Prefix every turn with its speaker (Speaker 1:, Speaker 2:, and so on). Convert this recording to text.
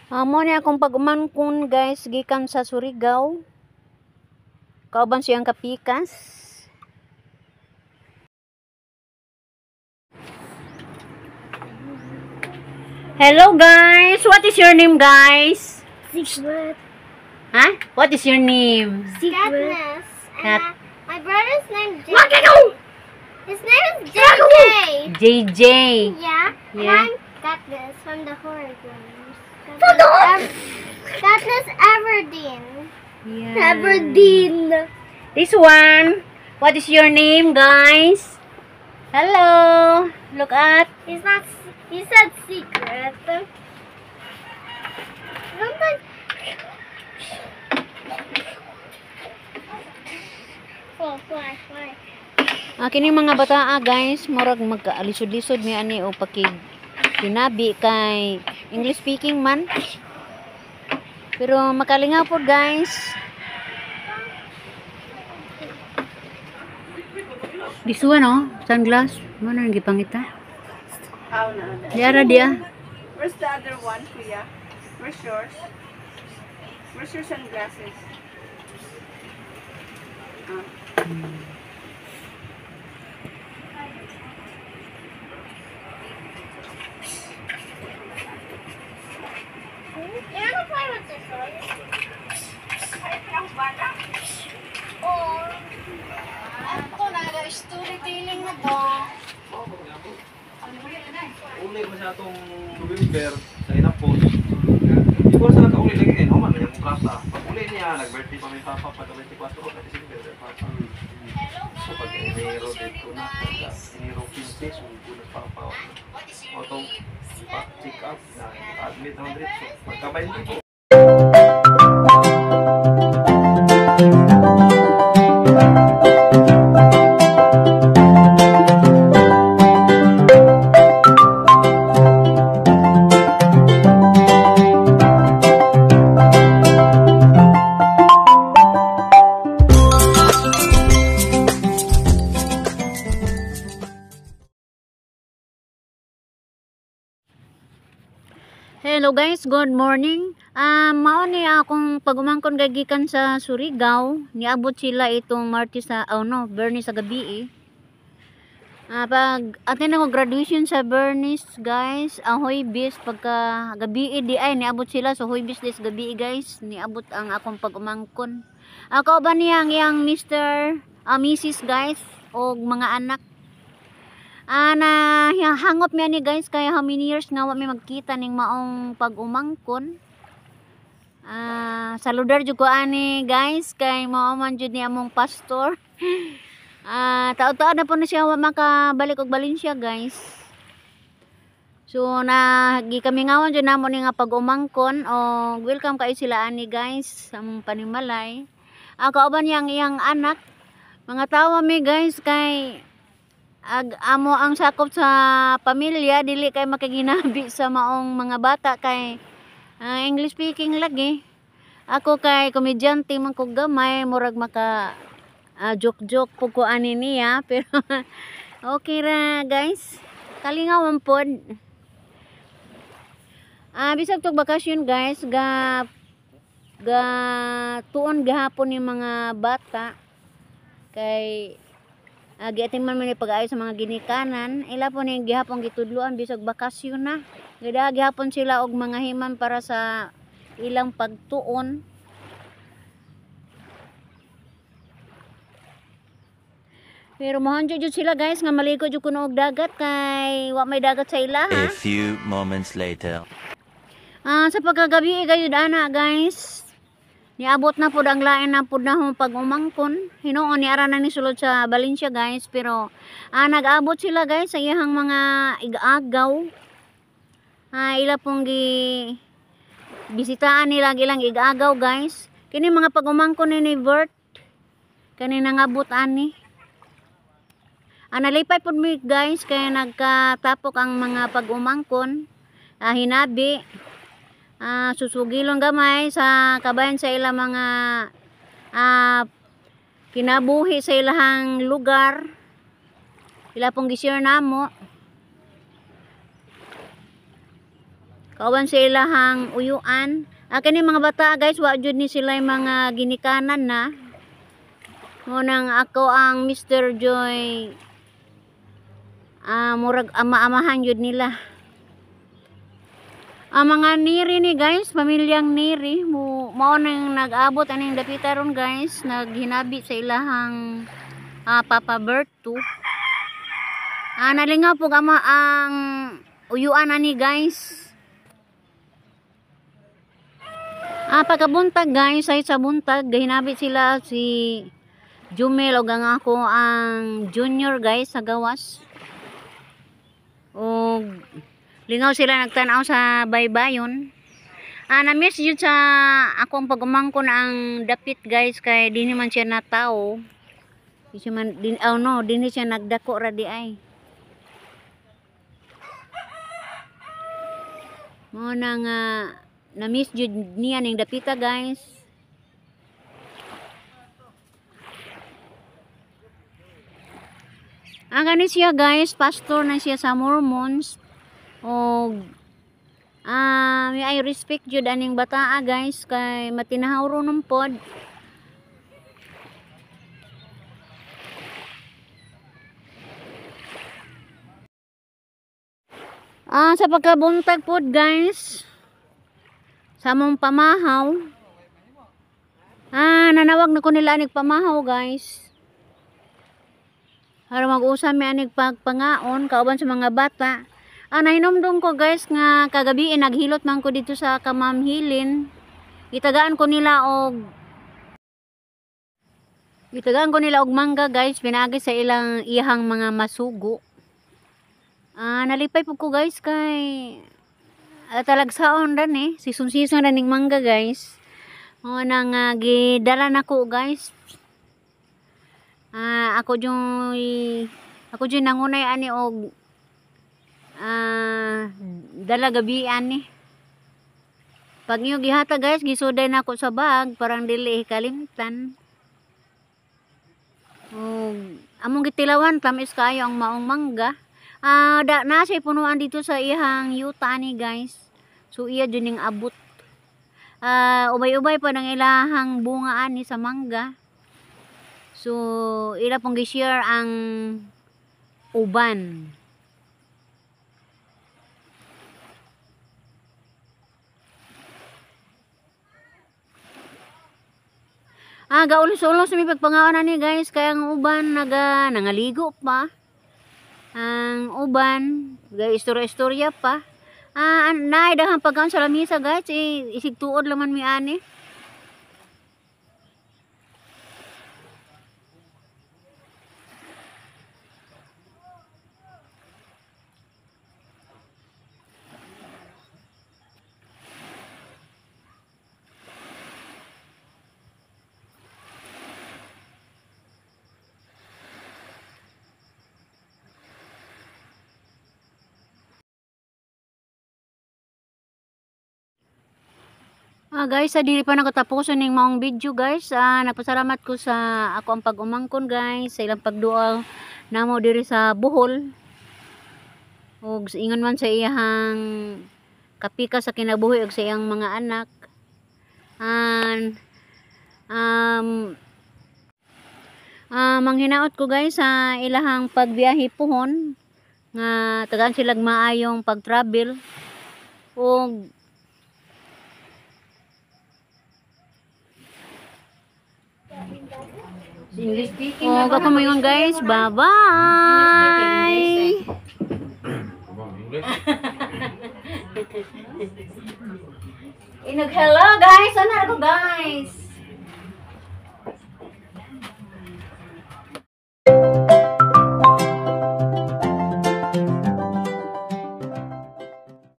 Speaker 1: Amo ni akong pag-umangkon guys gikan sa Surigao. Kauban siyang kapikas. Hello guys, what is your name guys?
Speaker 2: Secret.
Speaker 1: Huh? What is your name?
Speaker 2: Secret.
Speaker 1: Cat.
Speaker 2: My brother's name is
Speaker 1: What
Speaker 2: JJ. His name is JJ.
Speaker 1: JJ.
Speaker 2: Yeah.
Speaker 1: Yeah.
Speaker 2: And I'm Katniss from the horror games.
Speaker 1: From the horror-
Speaker 2: Katniss Everdeen.
Speaker 1: Yeah.
Speaker 2: Everdeen.
Speaker 1: This one. What is your name guys? Hello. Look at.
Speaker 2: He's not. He said secret. Oh, fly.
Speaker 1: Kini mga bata guys, murag magkaalisod-lisod mi ani o pakig kinabi kay English speaking man. Pero makalingaw po guys. This one oh, sunglass. Mo na gipangita.
Speaker 3: How na?
Speaker 1: Diara dia.
Speaker 3: Where's the other one, Kuya? Where's yours? Where's your sunglasses?
Speaker 2: You wanna play with this one? Oh. Ako storytelling na to.
Speaker 4: Uli ko siya itong November sa Inapos. Hindi ko sa nakauli lagi ngayon. Oman, may mong klasa. Pag uli niya, nag-birthday pa may papa pag 24 o kasi December. So pag Enero dito na, pag Enero 15, so bunas papa. O itong check up na admit naman dito. So pagkabay dito.
Speaker 1: Hello guys, good morning. Mao ni akong pagumangkon gagikan sa Surigao. Niabot sila itong Martes sa Bernie sa gabi. Pag attend ako graduation sa Bernie guys, Huwebes pagka gabi di ay niabot sila so Huwebes des gabi guys. Niabot ang akong pagumangkon. Ako ba niyang yang Mr. Mrs. guys o mga anak. Na hangop mi ani guys kaya how many years nga wa mi magkita ning maong pag-umangkon. Saludar jud ko ani guys kay mao man jud ni among pastor. Taon-taon na po na siya wa makabalik og Valencia guys. So gi kami ngawon jud namo ni nga pag-umangkon o welcome kay sila ani guys sa among panimalay. Ako ba niyang iyang anak mga tawa mi guys kay amo ang sakop sa pamilya dili kay makaginabi sa maong mga bata kay English speaking lagi. Ako kay komedyante man ko gamay murag maka joke pug ko ani niya pero okay ra guys. Kalingawan pod. Bisag tog bakasyon guys ga tuon gahapon ni mga bata kay giating man man pag-ayo sa mga ginikanan ila po ning gihapon gitudloan bisag bakasyon na gihapon sila og mga himan para sa ilang pagtuon. Pero mohanjo jud sila guys nga maligo jud kuno og dagat kay wa may dagat sa ila ha.
Speaker 5: A few moments later.
Speaker 1: Sa pagkagabi gayud ana guys. Niabot na po ang lain na po na pag-umangkon. Hinuon ni ara na ni sulod sa Valencia guys. Pero nag-abot sila guys sa iyang mga igagaw. Ila pong bisitaan nila ilang igagaw guys. Kini mga pag-umangkon ni Bert. Kani nangabot ani. Nalipay po mi guys kaya nagkatapok ang mga pag-umangkon. Hinabi. Susugilon gamay sa kabayan sa ilang mga kinabuhi sa ilang lugar ila pong gi-share namo Kauban sa ilahang uyuan. Kini mga bata guys, wa jud ni sila mga ginikanan na. Ngunang ako ang Mr. Joy. Murag ama-amahan jud nila. Ang mga niri ni guys, pamilyang niri, mao nang nag-abot aning dapita ron guys, naghinabi sa ilahang Papa Berto. Nalingaw po ama ang uyuan ani guys. Pagkabuntag guys, ay sa buntag, hinabi sila si Jumel o gang ako ang junior guys sa gawas. O lingaw sila nagtanaw sa baybayon. Na-miss yun sa akong pag-umangkon ang dapit guys kay di naman siya natao. Di siya nagdako ra di ay. Mo nang na-miss yun niya ning dapita guys. Ang gani siya guys, pastor na siya sa Mormons. O may I respect jud aning bataa guys kay matinahawro ng pod. Sa pagkabuntag pod guys, sa mong pamahaw, nanawag na ko nila anig pamahaw guys. Para mag-usam mi anig pagpangaon kauban sa mga bata. Nahinomdom ko guys nga kagabi naghilot man ko dito sa Kamamhilin. Itagaan ko nila og mangga guys, pinagi sa ihang mga masugo. Nalipay po ko guys kay talagsaon ran season ran ning mangga guys. Nang gidala nako guys. Ako yung nangunay ani og dala gabi ani. Pag niyo gihata guys, gisuday na ako sa bag parang dili kalimtan. Among gitilawan tamis kayo ang maong mangga. Nasa punuan dito sa ihang yuta ni guys. So iya dun yung abot. Ubay-ubay pa ng ilahang bunga ani sa mangga. So ila pong gi-share ang uban. Gaulos-ulos may pagpangaon ani guys kaya ang uban nangaligo pa. Ang uban istorya-istorya pa. Naay daghang pagkaon sa lamisa guys, isig tuod laman mi ani. Guys, dili pa nakatapusan ning maong video guys. Nagpasalamat ko sa ako ang pag-umangkon guys sa ilang pagduol namo diri sa Bohol. Ug ingon man sa iyang kapika sa kinabuhi ug sa iyang mga anak. Manghinaot ko guys sa ilahang pagbiyahe pohon nga tagaan silang maayong pag-travel ug
Speaker 3: English speaking.
Speaker 1: Kakamayong guys, bye-bye! Hello guys! Ano ako guys?